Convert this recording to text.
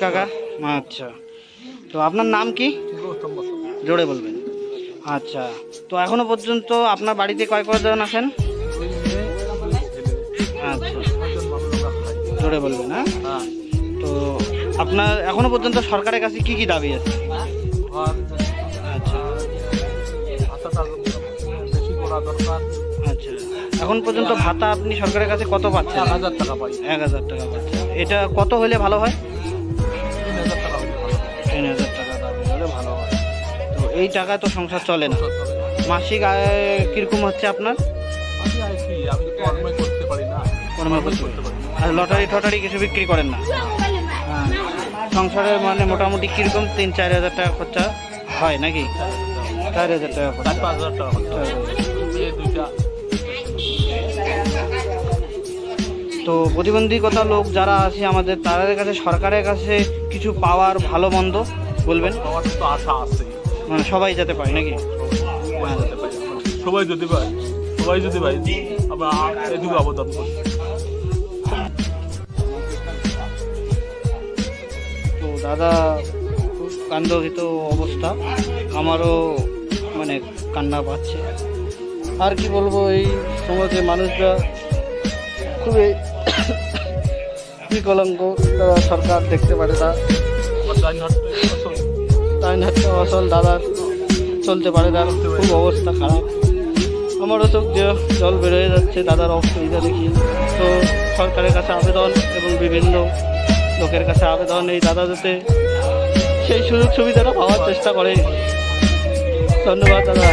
কাকা, আচ্ছা, তো আপনার নাম কি জোরে বলবেন? আচ্ছা, তো এখনো পর্যন্ত আপনার বাড়িতে কয়জন আছেন? আচ্ছা, জোরে বলবেন। হ্যাঁ, তো আপনার এখনো পর্যন্ত সরকারের কাছে কি কি দাবি আছে? আচ্ছা আচ্ছা, এখন পর্যন্ত ভাতা আপনি সরকারের কাছে কত পাচ্ছেন? 1000 টাকা পাই। 1000 টাকা পাচ্ছেন। এটা কত হলে ভালো হয়? 3000 টাকা হলে ভালো হয়। 3000 টাকা দাবি হলে ভালো হয়। তো এই টাকা তো সংসার চলে না। মাসিক আয় কিরকম হচ্ছে আপনার? আমি আর কি, আমি তো কর্মই করতে পারি না। কর্ম করতে পারি না। আর লটারি টটারি কিছু বিক্রি করেন না? হ্যাঁ, সংসারের মানে মোটামুটি কিরকম 3-4 হাজার টাকা খরচা হয় নাকি? 4000 টাকা খরচা। 5000 টাকা খরচা হয়। মেয়ে দুইটা। তো প্রতিবন্ধীকতা লোক যারা আছে আমাদের, তাদের কাছে সরকারের কাছে কিছু পাওয়ার ভালো মন্দ বলবেন? আমার তো আশা আছে, মানে সবাই যেতে পারে নাকি? সবাই যেতে পারে। সবাই যদি পায়, আমরা এদিকে আবেদন করি। তো দাদা খুব কান্দাহিত অবস্থা, আমারও মানে কান্না পাচ্ছে। আর কি বলবো, এই সমাজে মানুষরা খুবই বিকলাঙ্গ, তারা সরকার দেখতে পারে তা তাইনহাট্টা অসল দাদার চলতে পারে, তার খুব অবস্থা খারাপ। আমারও চোখ দিয়ে জল বেরোয় যাচ্ছে দাদার অসুবিধা দেখি। তো সরকারের কাছে আবেদন এবং বিভিন্ন লোকের কাছে আবেদন, এই দাদা যাতে সেই সুযোগ সুবিধাটা পাওয়ার চেষ্টা করে। ধন্যবাদ দাদা।